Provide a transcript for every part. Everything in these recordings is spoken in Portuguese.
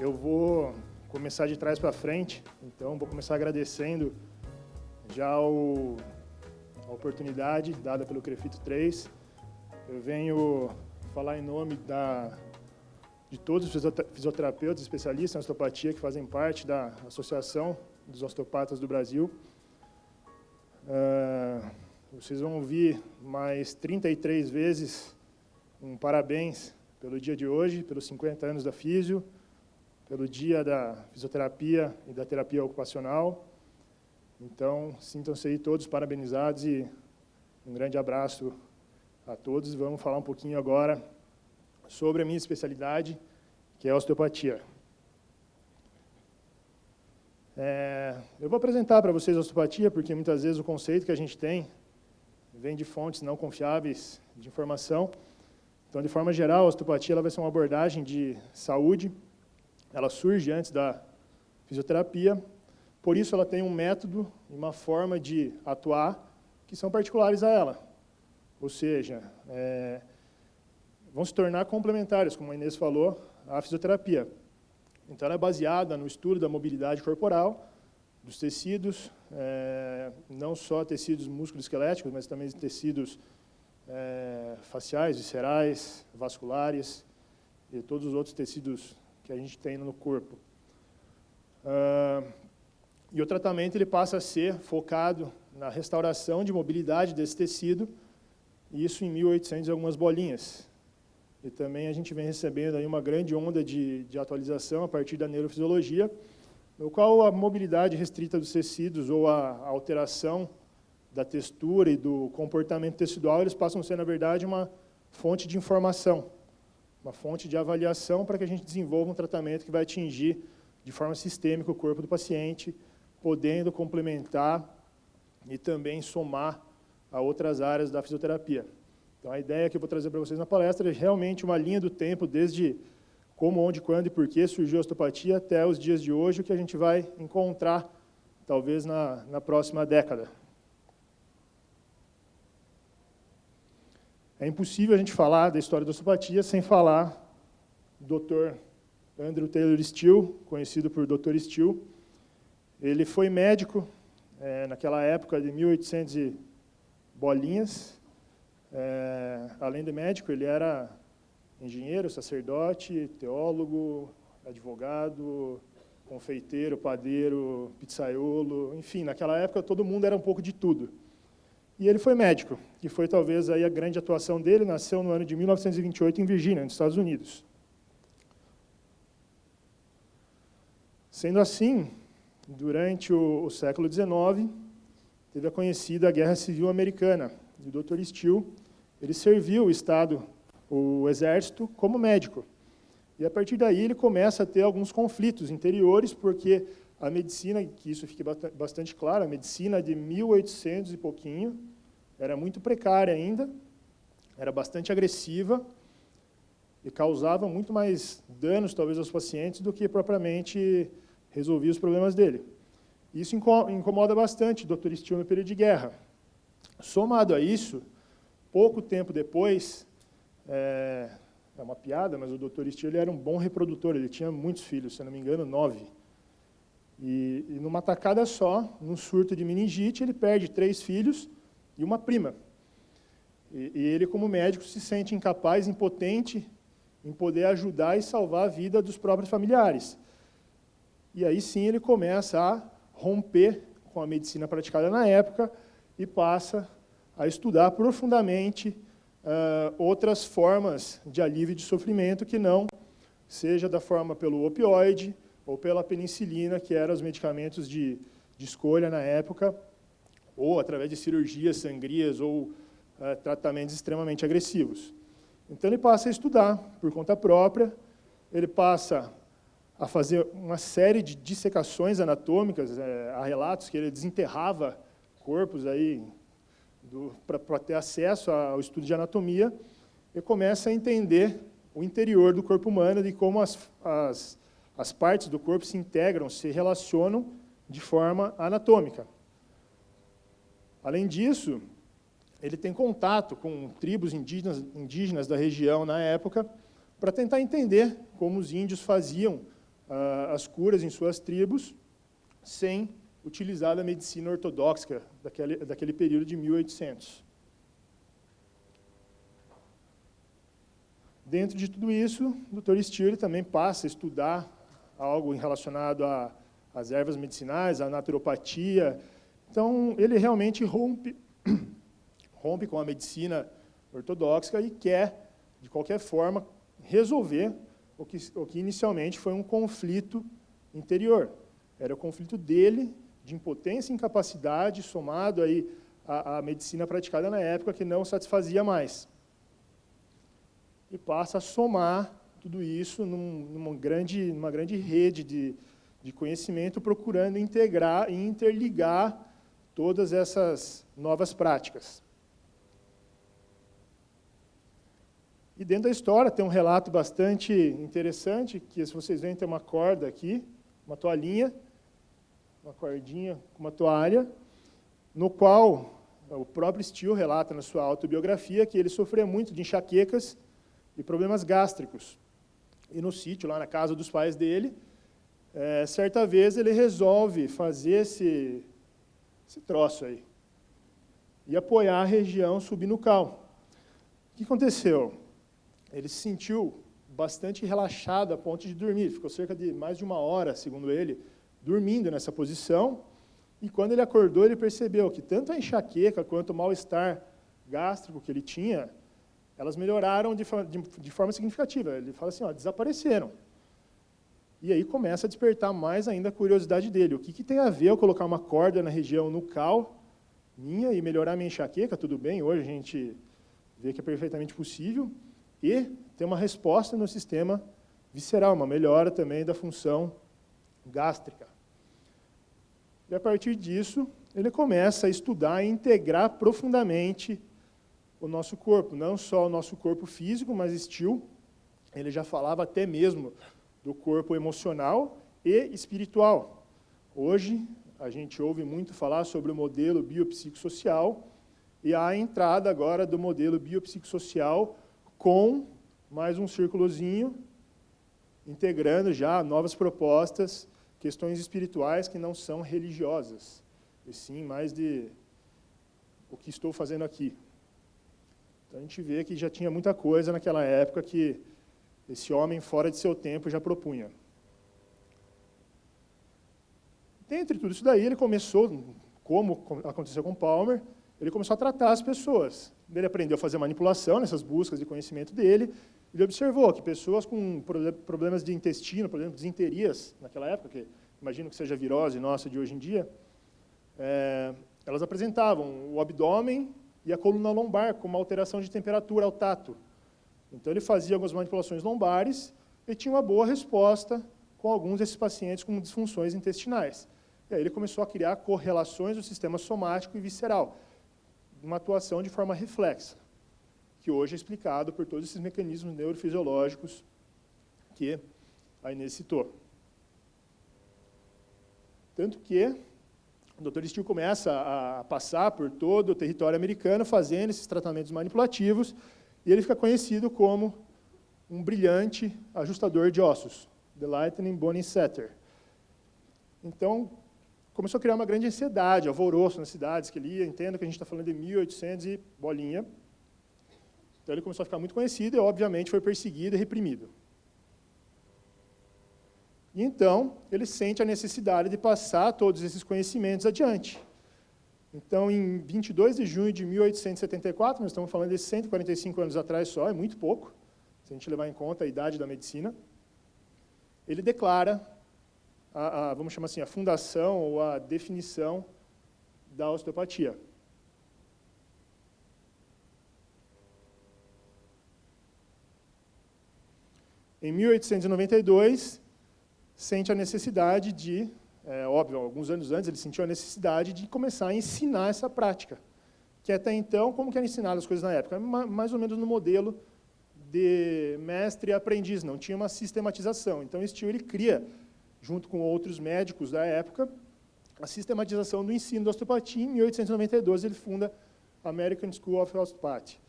Eu vou começar de trás para frente, então vou começar agradecendo já a oportunidade dada pelo CREFITO 3. Eu venho falar em nome de todos os fisioterapeutas especialistas em osteopatia que fazem parte da Associação dos Osteopatas do Brasil. Vocês vão ouvir mais 33 vezes um parabéns pelo dia de hoje, pelos 50 anos da Físio, pelo dia da fisioterapia e da terapia ocupacional. Então, sintam-se aí todos parabenizados e um grande abraço a todos. Vamos falar um pouquinho agora sobre a minha especialidade, que é a osteopatia. Eu vou apresentar para vocês a osteopatia, porque muitas vezes o conceito que a gente tem vem de fontes não confiáveis de informação. Então, de forma geral, a osteopatia ela vai ser uma abordagem de saúde. Ela surge antes da fisioterapia, por isso ela tem um método e uma forma de atuar que são particulares a ela. Ou seja, vão se tornar complementares, como a Inês falou, à fisioterapia. Então, ela é baseada no estudo da mobilidade corporal, dos tecidos, não só tecidos músculo-esqueléticos, mas também tecidos faciais, viscerais, vasculares e todos os outros tecidos que a gente tem no corpo. E o tratamento ele passa a ser focado na restauração de mobilidade desse tecido, e isso em 1800 e algumas bolinhas. E também a gente vem recebendo aí uma grande onda de atualização a partir da neurofisiologia, no qual a mobilidade restrita dos tecidos ou a alteração da textura e do comportamento tecidual, eles passam a ser, na verdade, uma fonte de informação, uma fonte de avaliação para que a gente desenvolva um tratamento que vai atingir de forma sistêmica o corpo do paciente, podendo complementar e também somar a outras áreas da fisioterapia. Então, a ideia que eu vou trazer para vocês na palestra é realmente uma linha do tempo, desde como, onde, quando e por que surgiu a osteopatia até os dias de hoje, o que a gente vai encontrar, talvez, na próxima década. É impossível a gente falar da história da osteopatia sem falar do Dr. Andrew Taylor Still, conhecido por Dr. Still. Ele foi médico naquela época de 1800 e bolinhas. Além de médico, ele era engenheiro, sacerdote, teólogo, advogado, confeiteiro, padeiro, pizzaiolo, enfim, naquela época todo mundo era um pouco de tudo. E ele foi médico, que foi talvez aí a grande atuação dele. Nasceu no ano de 1928 em Virgínia, nos Estados Unidos. Sendo assim, durante o século XIX, teve a conhecida Guerra Civil Americana. E o Dr. Still, ele serviu o Estado, o Exército, como médico. E a partir daí ele começa a ter alguns conflitos interiores, porque a medicina, que isso fique bastante claro, a medicina de 1800 e pouquinho, era muito precária ainda, era bastante agressiva e causava muito mais danos, talvez, aos pacientes do que propriamente resolvia os problemas dele. Isso incomoda bastante o Dr. Still no período de guerra. Somado a isso, pouco tempo depois, é uma piada, mas o Dr. Still ele era um bom reprodutor, ele tinha muitos filhos, se não me engano, 9. E numa tacada só, num surto de meningite, ele perde 3 filhos e uma prima. E ele, como médico, se sente incapaz, impotente em poder ajudar e salvar a vida dos próprios familiares. E aí sim ele começa a romper com a medicina praticada na época e passa a estudar profundamente outras formas de alívio de sofrimento que não seja da forma pelo opioide ou pela penicilina, que eram os medicamentos de escolha na época, ou através de cirurgias, sangrias ou tratamentos extremamente agressivos. Então ele passa a estudar por conta própria, ele passa a fazer uma série de dissecações anatômicas, há relatos que ele desenterrava corpos aí para ter acesso ao estudo de anatomia, e começa a entender o interior do corpo humano e como as partes do corpo se integram, se relacionam de forma anatômica. Além disso, ele tem contato com tribos indígenas da região na época para tentar entender como os índios faziam as curas em suas tribos, sem utilizar a medicina ortodoxa daquele período de 1800. Dentro de tudo isso, o Dr. Steele também passa a estudar algo relacionado às ervas medicinais, à naturopatia. Então, ele realmente rompe com a medicina ortodoxa e quer, de qualquer forma, resolver o que inicialmente foi um conflito interior. Era o conflito dele, de impotência e incapacidade, somado aí à medicina praticada na época, que não satisfazia mais. E passa a somar tudo isso numa grande rede de conhecimento, procurando integrar e interligar todas essas novas práticas. E dentro da história tem um relato bastante interessante, que se vocês veem tem uma corda aqui, uma toalhinha, uma cordinha com uma toalha, no qual o próprio Steele relata na sua autobiografia que ele sofria muito de enxaquecas e problemas gástricos. E no sítio, lá na casa dos pais dele, certa vez ele resolve fazer esse troço aí e apoiar a região subnucal. O que aconteceu? Ele se sentiu bastante relaxado a ponto de dormir. Ficou cerca de mais de 1 hora, segundo ele, dormindo nessa posição. E quando ele acordou, ele percebeu que tanto a enxaqueca quanto o mal-estar gástrico que ele tinha, elas melhoraram de forma significativa. Ele fala assim, desapareceram. E aí começa a despertar mais ainda a curiosidade dele. O que tem a ver eu colocar uma corda na região nucal minha e melhorar minha enxaqueca? Tudo bem, hoje a gente vê que é perfeitamente possível. E ter uma resposta no sistema visceral, uma melhora também da função gástrica. E a partir disso, ele começa a estudar e integrar profundamente o nosso corpo, não só o nosso corpo físico, mas Steele, ele já falava até mesmo do corpo emocional e espiritual. Hoje, a gente ouve muito falar sobre o modelo biopsicossocial e a entrada agora do modelo biopsicossocial com mais um círculozinho, integrando já novas propostas, questões espirituais que não são religiosas, e sim mais de o que estou fazendo aqui. Então a gente vê que já tinha muita coisa naquela época que esse homem fora de seu tempo já propunha. Dentre tudo isso daí, ele começou, como aconteceu com Palmer, ele começou a tratar as pessoas. Ele aprendeu a fazer manipulação nessas buscas de conhecimento dele. Ele observou que pessoas com problemas de intestino, problemas de desinterias, naquela época, que imagino que seja a virose nossa de hoje em dia, elas apresentavam o abdômen e a coluna lombar com uma alteração de temperatura ao tato. Então, ele fazia algumas manipulações lombares e tinha uma boa resposta com alguns desses pacientes com disfunções intestinais. E aí ele começou a criar correlações do sistema somático e visceral, uma atuação de forma reflexa, que hoje é explicado por todos esses mecanismos neurofisiológicos que a Inês citou. Tanto que o Dr. Steele começa a passar por todo o território americano fazendo esses tratamentos manipulativos e ele fica conhecido como um brilhante ajustador de ossos, The Lightning Bone Setter. Então, começou a criar uma grande ansiedade, alvoroço nas cidades que ele ia. Entenda que a gente está falando de 1800 e bolinha. Então, ele começou a ficar muito conhecido e, obviamente, foi perseguido e reprimido. E, então, ele sente a necessidade de passar todos esses conhecimentos adiante. Então, em 22 de junho de 1874, nós estamos falando de 145 anos atrás só, é muito pouco, se a gente levar em conta a idade da medicina, ele declara vamos chamar assim, a fundação ou a definição da osteopatia. Em 1892, sente a necessidade de, óbvio, alguns anos antes ele sentiu a necessidade de começar a ensinar essa prática, que até então, como que era ensinado as coisas na época? Mais ou menos no modelo de mestre e aprendiz, não tinha uma sistematização. Então, Steele ele cria, junto com outros médicos da época, a sistematização do ensino da osteopatia. Em 1892, ele funda a American School of Osteopathy.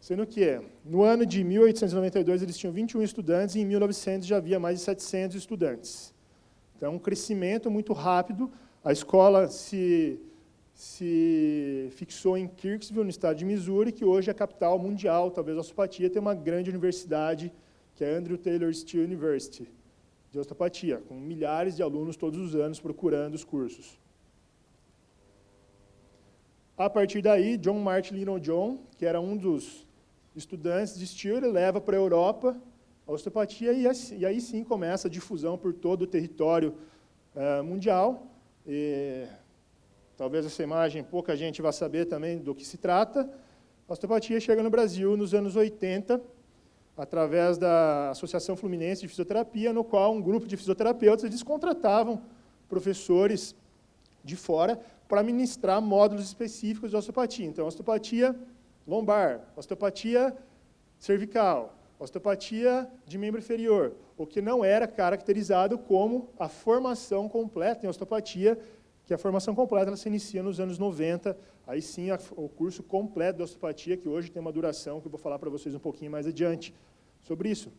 Sendo que, no ano de 1892, eles tinham 21 estudantes, e em 1900 já havia mais de 700 estudantes. Então, um crescimento muito rápido. A escola se fixou em Kirksville, no estado de Missouri, que hoje é a capital mundial, talvez, da osteopatia. Tem uma grande universidade, que é Andrew Taylor Still University, de osteopatia, com milhares de alunos todos os anos procurando os cursos. A partir daí, John Martin Littlejohn, que era um dos estudantes de Still, ele leva para a Europa a osteopatia, e aí sim começa a difusão por todo o território mundial. E, talvez essa imagem pouca gente vá saber também do que se trata. A osteopatia chega no Brasil nos anos 80, através da Associação Fluminense de Fisioterapia, no qual um grupo de fisioterapeutas eles contratavam professores de fora para ministrar módulos específicos de osteopatia. Então, osteopatia lombar, osteopatia cervical, osteopatia de membro inferior, o que não era caracterizado como a formação completa em osteopatia, que a formação completa ela se inicia nos anos 90, aí sim o curso completo de osteopatia, que hoje tem uma duração, que eu vou falar para vocês um pouquinho mais adiante sobre isso.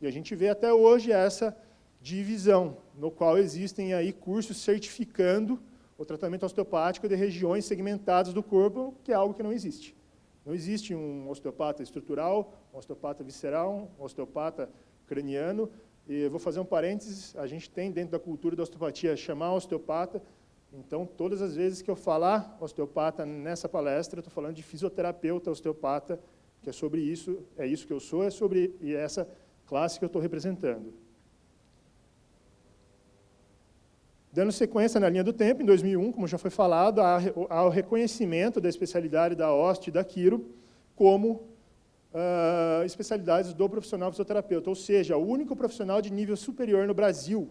E a gente vê até hoje essa divisão, no qual existem aí cursos certificando o tratamento osteopático de regiões segmentadas do corpo, que é algo que não existe. Não existe um osteopata estrutural, um osteopata visceral, um osteopata craniano. E eu vou fazer um parênteses, a gente tem dentro da cultura da osteopatia chamar osteopata. Então, todas as vezes que eu falar osteopata nessa palestra, eu estou falando de fisioterapeuta osteopata, que é sobre isso, é isso que eu sou, é sobre essa classe que eu estou representando. Dando sequência na linha do tempo, em 2001, como já foi falado, há o reconhecimento da especialidade da osteo e da quiro como especialidades do profissional fisioterapeuta, ou seja, o único profissional de nível superior no Brasil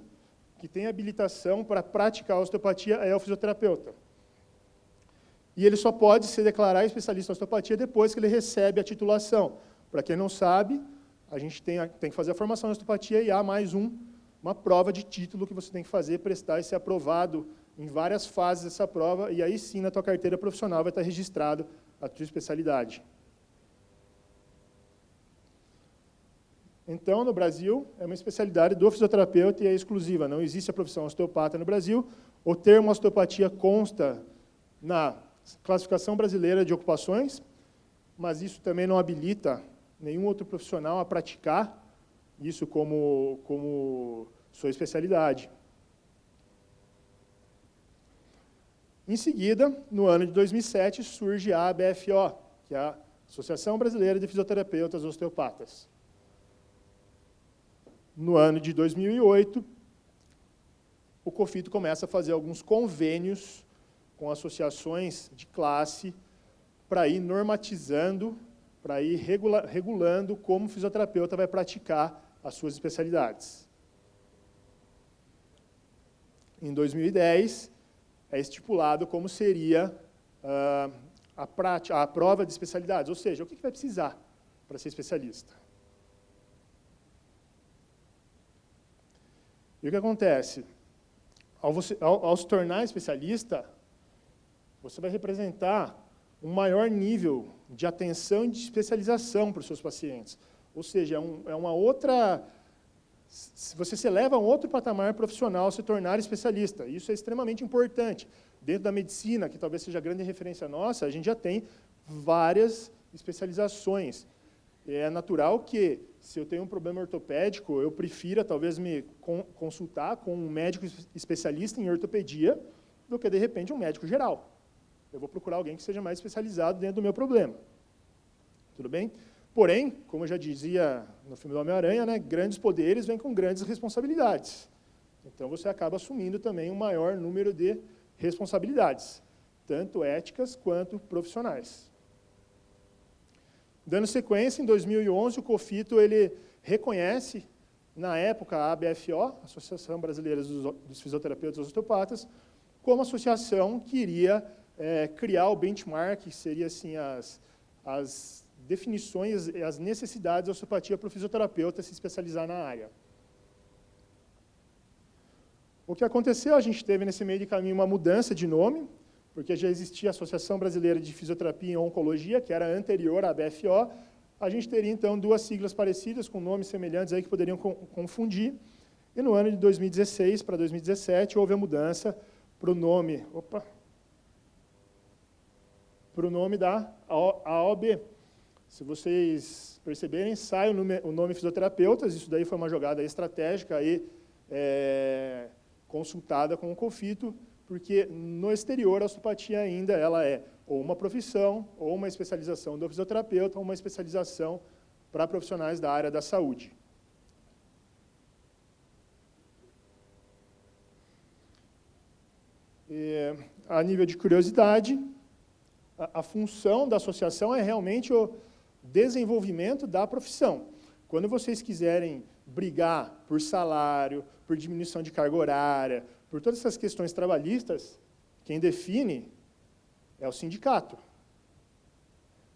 que tem habilitação para praticar a osteopatia é o fisioterapeuta. E ele só pode se declarar especialista em osteopatia depois que ele recebe a titulação. Para quem não sabe, a gente tem que fazer a formação em osteopatia e há mais uma prova de título que você tem que fazer, prestar e ser aprovado em várias fases dessa prova, e aí sim, na tua carteira profissional, vai estar registrado a tua especialidade. Então, no Brasil, é uma especialidade do fisioterapeuta e é exclusiva. Não existe a profissão osteopata no Brasil. O termo osteopatia consta na classificação brasileira de ocupações, mas isso também não habilita nenhum outro profissional a praticar isso como sua especialidade. Em seguida, no ano de 2007, surge a ABFO, que é a Associação Brasileira de Fisioterapeutas Osteopatas. No ano de 2008, o COFITO começa a fazer alguns convênios com associações de classe para ir normatizando, para ir regulando como o fisioterapeuta vai praticar as suas especialidades. Em 2010, é estipulado como seria a prova de especialidades, ou seja, o que vai precisar para ser especialista. E o que acontece? Ao se tornar especialista, você vai representar um maior nível de atenção e de especialização para os seus pacientes. Ou seja, é uma outra... Você se eleva a um outro patamar profissional ao se tornar especialista. Isso é extremamente importante. Dentro da medicina, que talvez seja a grande referência nossa, a gente já tem várias especializações. É natural que, se eu tenho um problema ortopédico, eu prefira talvez me consultar com um médico especialista em ortopedia do que, de repente, um médico geral. Eu vou procurar alguém que seja mais especializado dentro do meu problema. Tudo bem? Porém, como eu já dizia no filme do Homem-Aranha, né, grandes poderes vêm com grandes responsabilidades. Então, você acaba assumindo também um maior número de responsabilidades, tanto éticas quanto profissionais. Dando sequência, em 2011, o COFITO ele reconhece, na época, a ABFO, Associação Brasileira dos Fisioterapeutas Osteopatas, como associação que iria criar o benchmark, que seria assim, as definições e as necessidades da osteopatia para o fisioterapeuta se especializar na área. O que aconteceu? A gente teve nesse meio de caminho uma mudança de nome, porque já existia a Associação Brasileira de Fisioterapia e Oncologia, que era anterior à ABFO. a gente teria, então, duas siglas parecidas, com nomes semelhantes aí que poderiam confundir. E no ano de 2016 para 2017, houve a mudança para o nome da AOB. Se vocês perceberem, sai o nome fisioterapeutas, isso daí foi uma jogada estratégica e consultada com o COFITO, porque no exterior a osteopatia ainda ela é ou uma profissão, ou uma especialização do fisioterapeuta, ou uma especialização para profissionais da área da saúde. A nível de curiosidade, a função da associação é realmente o desenvolvimento da profissão. Quando vocês quiserem brigar por salário, por diminuição de carga horária, por todas essas questões trabalhistas, quem define é o sindicato.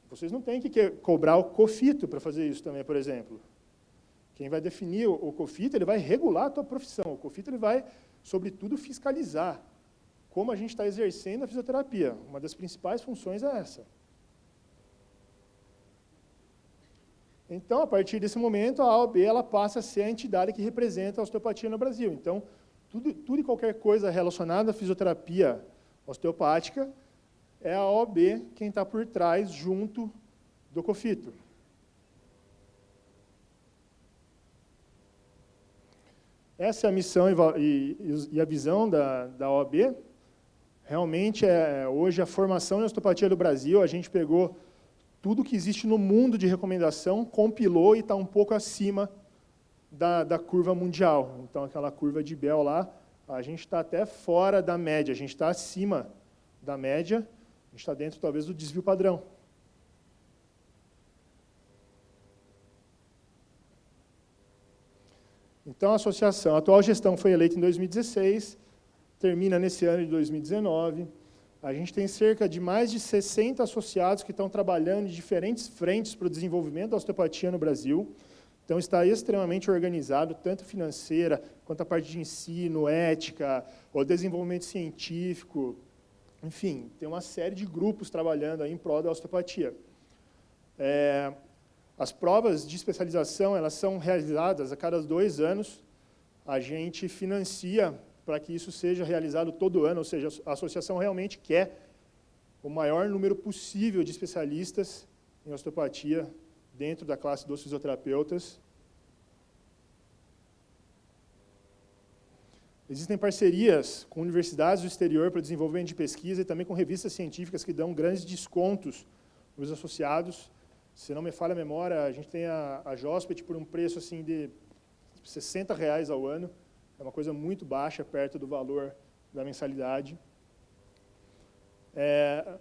Vocês não têm que cobrar o COFITO para fazer isso também, por exemplo. Quem vai definir o COFITO, ele vai regular a tua profissão. O COFITO ele vai, sobretudo, fiscalizar como a gente está exercendo a fisioterapia. Uma das principais funções é essa. Então, a partir desse momento, a AOB ela passa a ser a entidade que representa a osteopatia no Brasil. Então, tudo e qualquer coisa relacionada à fisioterapia osteopática é a AOB quem está por trás, junto do COFITO. Essa é a missão e a visão da OAB. Realmente, hoje, a formação em osteopatia do Brasil, a gente pegou tudo que existe no mundo de recomendação, compilou e está um pouco acima da curva mundial. Então, aquela curva de Bell lá, a gente está até fora da média, a gente está acima da média, a gente está dentro, talvez, do desvio padrão. Então, a associação, a atual gestão foi eleita em 2016, termina nesse ano de 2019. A gente tem cerca de mais de 60 associados que estão trabalhando em diferentes frentes para o desenvolvimento da osteopatia no Brasil. Então, está extremamente organizado, tanto financeira, quanto a parte de ensino, ética, o desenvolvimento científico. Enfim, tem uma série de grupos trabalhando aí em prol da osteopatia. As provas de especialização, elas são realizadas a cada 2 anos. A gente financia para que isso seja realizado todo ano, ou seja, a associação realmente quer o maior número possível de especialistas em osteopatia dentro da classe dos fisioterapeutas. Existem parcerias com universidades do exterior para desenvolvimento de pesquisa e também com revistas científicas que dão grandes descontos nos associados. Se não me falha a memória, a gente tem a Jospet por um preço assim, de R$60 ao ano. É uma coisa muito baixa, perto do valor da mensalidade.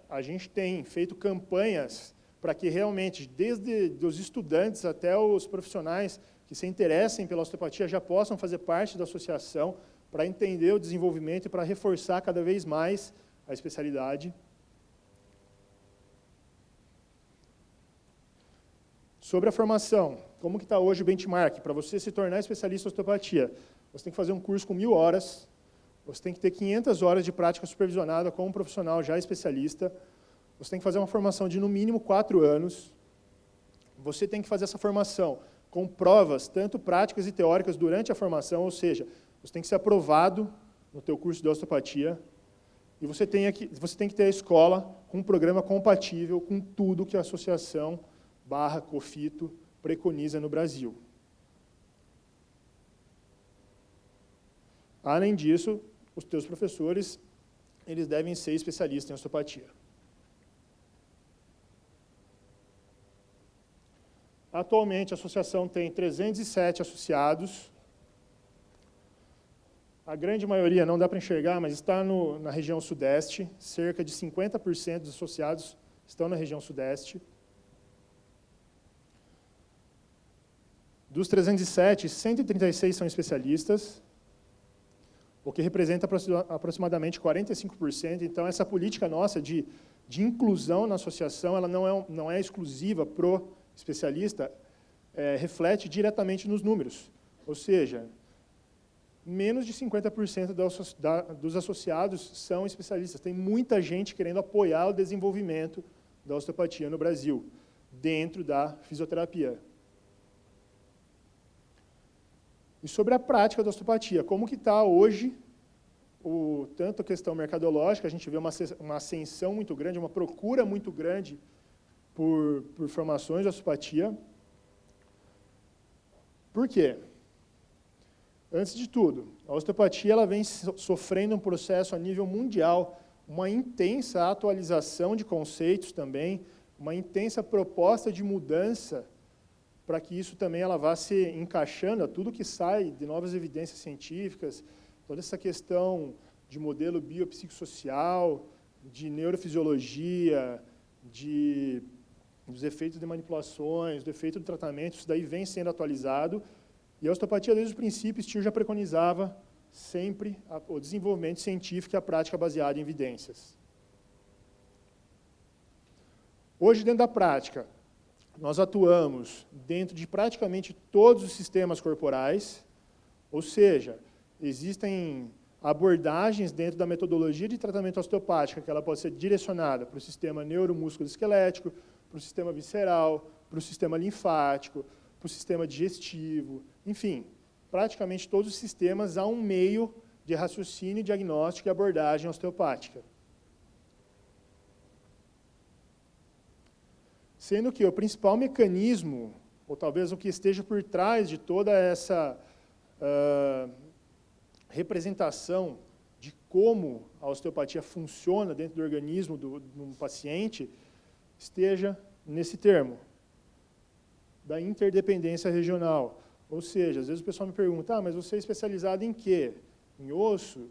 A gente tem feito campanhas para que realmente, desde os estudantes até os profissionais que se interessem pela osteopatia, já possam fazer parte da associação para entender o desenvolvimento e para reforçar cada vez mais a especialidade. Sobre a formação, como que está hoje o benchmark? Para você se tornar especialista em osteopatia, você tem que fazer um curso com 1000 horas, você tem que ter 500 horas de prática supervisionada com um profissional já especialista, você tem que fazer uma formação de, no mínimo, 4 anos, você tem que fazer essa formação com provas, tanto práticas e teóricas, durante a formação, ou seja, você tem que ser aprovado no teu curso de osteopatia, e você tem que ter a escola com um programa compatível com tudo que a associação /COFITO preconiza no Brasil. Além disso, os teus professores, eles devem ser especialistas em osteopatia. Atualmente, a associação tem 307 associados. A grande maioria, não dá para enxergar, mas está na região sudeste. Cerca de 50% dos associados estão na região sudeste. Dos 307, 136 são especialistas, o que representa aproximadamente 45%. Então, essa política nossa de inclusão na associação, ela não é exclusiva para o especialista, reflete diretamente nos números. Ou seja, menos de 50% dos associados são especialistas. Tem muita gente querendo apoiar o desenvolvimento da osteopatia no Brasil. dentro da fisioterapia. E sobre a prática da osteopatia, como que está hoje, tanto a questão mercadológica, a gente vê uma ascensão muito grande, uma procura muito grande por formações de osteopatia. Por quê? Antes de tudo, a osteopatia ela vem sofrendo um processo a nível mundial, uma intensa atualização de conceitos também, uma intensa proposta de mudança para que isso também ela vá se encaixando a tudo que sai de novas evidências científicas, toda essa questão de modelo biopsicossocial, de neurofisiologia, dos efeitos de manipulações, do efeito do tratamento, isso daí vem sendo atualizado. E a osteopatia, desde o princípio, Still já preconizava sempre o desenvolvimento científico e a prática baseada em evidências. Hoje, dentro da prática, nós atuamos dentro de praticamente todos os sistemas corporais, ou seja, existem abordagens dentro da metodologia de tratamento osteopática, que ela pode ser direcionada para o sistema neuromúsculo-esquelético, para o sistema visceral, para o sistema linfático, para o sistema digestivo, enfim, praticamente todos os sistemas há um meio de raciocínio, diagnóstico e abordagem osteopática. Sendo que o principal mecanismo, ou talvez o que esteja por trás de toda essa representação de como a osteopatia funciona dentro do organismo do paciente, esteja nesse termo, da interdependência regional. Ou seja, às vezes o pessoal me pergunta, mas você é especializado em quê? Em osso?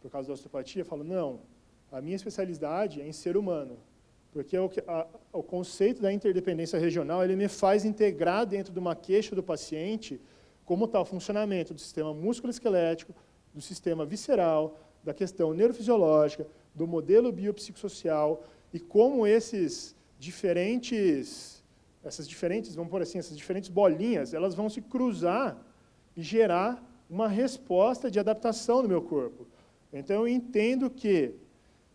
Por causa da osteopatia? Eu falo, não, a minha especialidade é em ser humano. Porque o conceito da interdependência regional, ele me faz integrar dentro de uma queixa do paciente como está o funcionamento do sistema músculo-esquelético, do sistema visceral, da questão neurofisiológica, do modelo biopsicossocial e como essas diferentes, vamos por assim, essas diferentes bolinhas, elas vão se cruzar e gerar uma resposta de adaptação no meu corpo. Então, eu entendo que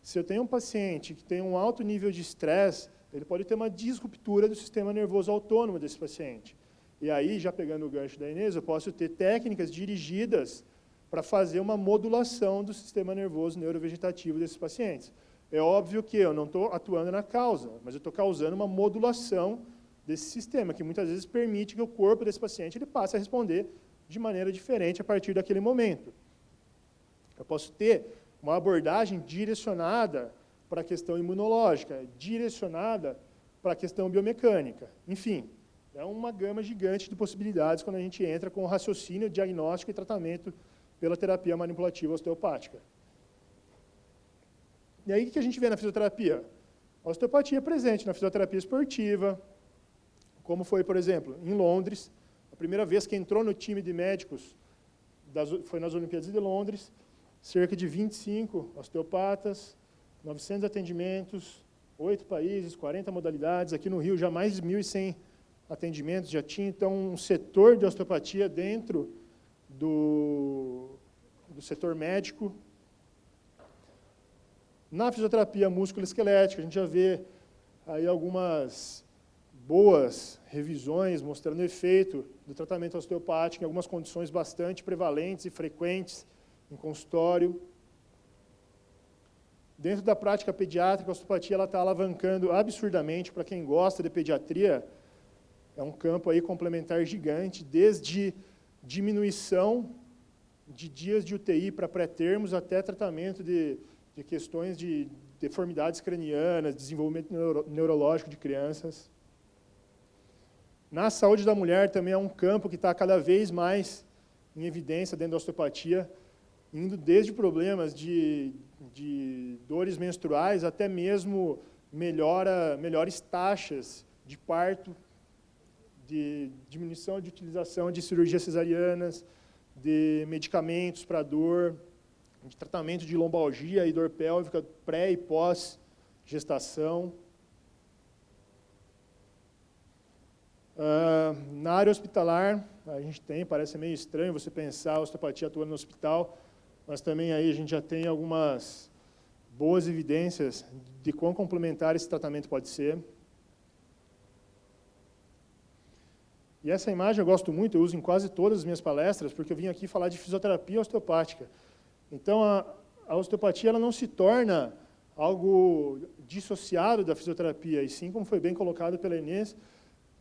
se eu tenho um paciente que tem um alto nível de estresse, ele pode ter uma disruptura do sistema nervoso autônomo desse paciente. E aí, já pegando o gancho da Inês, eu posso ter técnicas dirigidas para fazer uma modulação do sistema nervoso neurovegetativo desses pacientes. É óbvio que eu não estou atuando na causa, mas eu estou causando uma modulação desse sistema, que muitas vezes permite que o corpo desse paciente ele passe a responder de maneira diferente a partir daquele momento. Eu posso ter uma abordagem direcionada para a questão imunológica, direcionada para a questão biomecânica. Enfim, é uma gama gigante de possibilidades quando a gente entra com o raciocínio, diagnóstico e tratamento pela terapia manipulativa osteopática. E aí, o que a gente vê na fisioterapia? A osteopatia é presente na fisioterapia esportiva, como foi, por exemplo, em Londres, a primeira vez que entrou no time de médicos foi nas Olimpíadas de Londres, cerca de 25 osteopatas, 900 atendimentos, 8 países, 40 modalidades. Aqui no Rio, já mais de 1.100 atendimentos, já tinha, então, um setor de osteopatia dentro do setor médico. Na fisioterapia músculo-esquelética, a gente já vê aí algumas boas revisões mostrando o efeito do tratamento osteopático em algumas condições bastante prevalentes e frequentes em consultório. Dentro da prática pediátrica, a osteopatia está alavancando absurdamente. Para quem gosta de pediatria, é um campo aí complementar gigante, desde diminuição de dias de UTI para pré-termos até tratamento de questões de deformidades cranianas, desenvolvimento neurológico de crianças. Na saúde da mulher também é um campo que está cada vez mais em evidência dentro da osteopatia, indo desde problemas de dores menstruais até mesmo melhores taxas de parto, de diminuição de utilização de cirurgias cesarianas, de medicamentos para dor, de tratamento de lombalgia e dor pélvica pré e pós-gestação. Na área hospitalar, a gente parece meio estranho você pensar a osteopatia atuando no hospital, mas também aí a gente já tem algumas boas evidências de quão complementar esse tratamento pode ser. E essa imagem eu gosto muito, eu uso em quase todas as minhas palestras, porque eu vim aqui falar de fisioterapia osteopática. Então, a osteopatia ela não se torna algo dissociado da fisioterapia, e sim, como foi bem colocado pela Inês,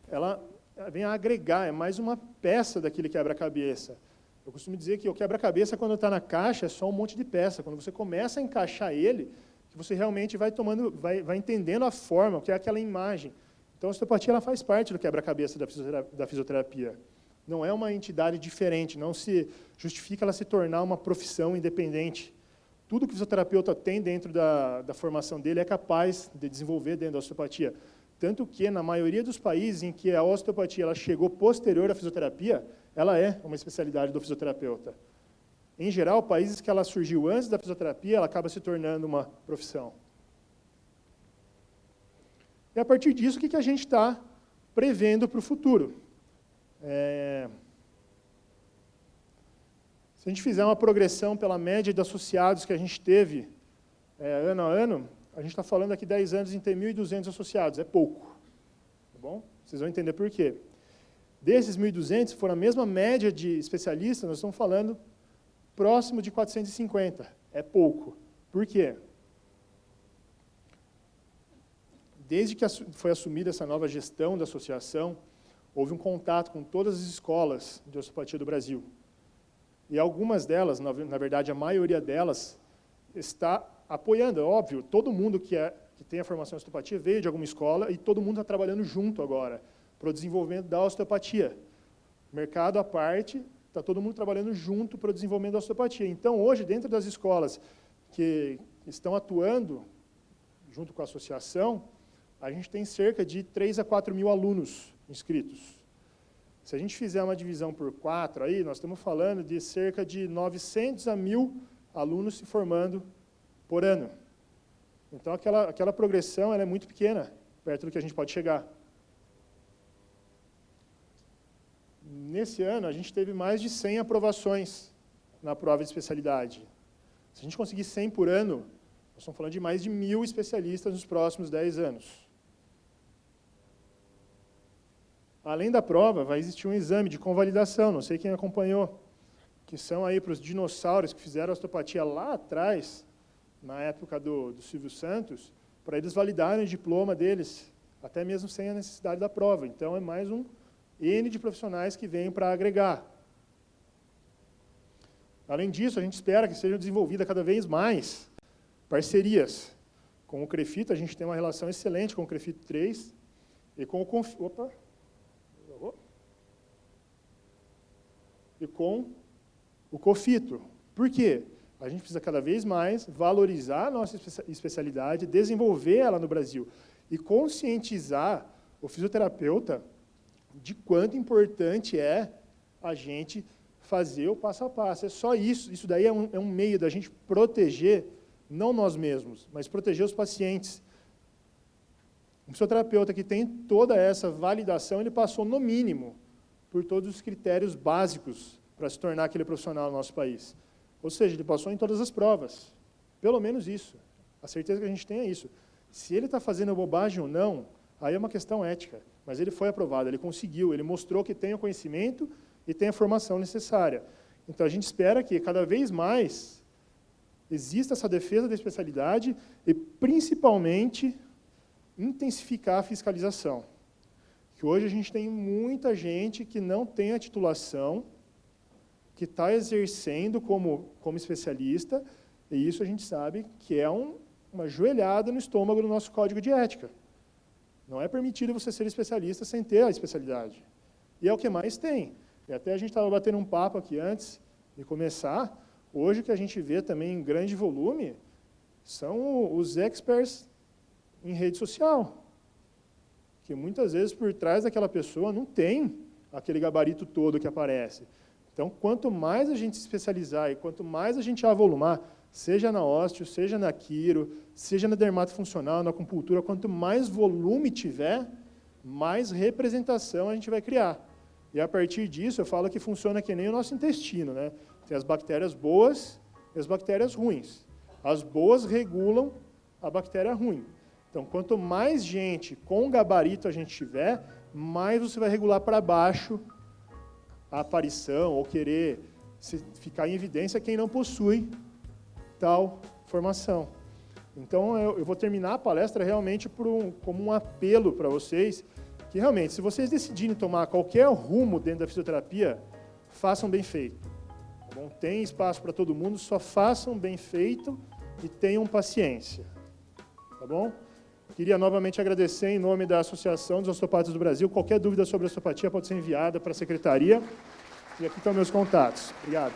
ela vem a agregar, é mais uma peça daquele quebra-cabeça. Eu costumo dizer que o quebra-cabeça, quando está na caixa, é só um monte de peça. Quando você começa a encaixar ele, que você realmente vai entendendo a forma, o que é aquela imagem. Então, a osteopatia ela faz parte do quebra-cabeça da fisioterapia. Não é uma entidade diferente, não se justifica ela se tornar uma profissão independente. Tudo que o fisioterapeuta tem dentro da formação dele é capaz de desenvolver dentro da osteopatia. Tanto que, na maioria dos países em que a osteopatia ela chegou posterior à fisioterapia, ela é uma especialidade do fisioterapeuta. Em geral, países que ela surgiu antes da fisioterapia, ela acaba se tornando uma profissão. E, a partir disso, o que a gente está prevendo para o futuro? Se a gente fizer uma progressão pela média de associados que a gente teve ano a ano, a gente está falando aqui 10 anos em ter 1.200 associados, é pouco. Tá bom? Vocês vão entender por quê. Desses 1.200, se for a mesma média de especialistas, nós estamos falando próximo de 450. É pouco. Por quê? Desde que foi assumida essa nova gestão da associação, houve um contato com todas as escolas de osteopatia do Brasil. E algumas delas, na verdade, a maioria delas, está apoiando. É óbvio, todo mundo que tem a formação em osteopatia veio de alguma escola e todo mundo está trabalhando junto agora para o desenvolvimento da osteopatia. Mercado à parte, está todo mundo trabalhando junto para o desenvolvimento da osteopatia. Então, hoje, dentro das escolas que estão atuando junto com a associação, a gente tem cerca de 3 a 4 mil alunos inscritos. Se a gente fizer uma divisão por 4, aí, nós estamos falando de cerca de 900 a 1.000 alunos se formando por ano. Então, aquela progressão ela é muito pequena, perto do que a gente pode chegar. Nesse ano, a gente teve mais de 100 aprovações na prova de especialidade. Se a gente conseguir 100 por ano, nós estamos falando de mais de 1.000 especialistas nos próximos 10 anos. Além da prova, vai existir um exame de convalidação, não sei quem acompanhou, que são aí para os dinossauros que fizeram osteopatia lá atrás, na época do Silvio Santos, para eles validarem o diploma deles, até mesmo sem a necessidade da prova. Então, é mais um N de profissionais que vêm para agregar. Além disso, a gente espera que sejam desenvolvidas cada vez mais parcerias. Com o CREFITO, a gente tem uma relação excelente com o CREFITO 3 e com o COFITO. Por quê? A gente precisa cada vez mais valorizar a nossa especialidade, desenvolver ela no Brasil e conscientizar o fisioterapeuta de quanto importante é a gente fazer o passo a passo. É só isso. Isso daí é um meio da gente proteger, não nós mesmos, mas proteger os pacientes. Um fisioterapeuta que tem toda essa validação, ele passou, no mínimo, por todos os critérios básicos para se tornar aquele profissional no nosso país. Ou seja, ele passou em todas as provas. Pelo menos isso. A certeza que a gente tem é isso. Se ele está fazendo bobagem ou não, aí é uma questão ética. Mas ele foi aprovado, ele conseguiu, ele mostrou que tem o conhecimento e tem a formação necessária. Então, a gente espera que, cada vez mais, exista essa defesa da especialidade e, principalmente, intensificar a fiscalização. Que hoje a gente tem muita gente que não tem a titulação, que está exercendo como especialista, e isso a gente sabe que é uma joelhada no estômago do nosso código de ética. Não é permitido você ser especialista sem ter a especialidade. E é o que mais tem. E até a gente estava batendo um papo aqui antes de começar. Hoje o que a gente vê também em grande volume são os experts em rede social, que muitas vezes por trás daquela pessoa não tem aquele gabarito todo que aparece. Então, quanto mais a gente se especializar e quanto mais a gente avolumar, seja na ósteo, seja na quiro, seja na dermatofuncional, na acupuntura, quanto mais volume tiver, mais representação a gente vai criar. E a partir disso, eu falo que funciona que nem o nosso intestino, né? Tem as bactérias boas e as bactérias ruins. As boas regulam a bactéria ruim. Então, quanto mais gente com gabarito a gente tiver, mais você vai regular para baixo a aparição ou querer ficar em evidência quem não possui tal formação. Então, eu vou terminar a palestra realmente como um apelo para vocês, que realmente, se vocês decidirem tomar qualquer rumo dentro da fisioterapia, façam bem feito. Tá bom? Tem espaço para todo mundo, só façam bem feito e tenham paciência. Tá bom? Queria novamente agradecer em nome da Associação dos Osteopatas do Brasil. Qualquer dúvida sobre osteopatia pode ser enviada para a secretaria. E aqui estão meus contatos. Obrigado.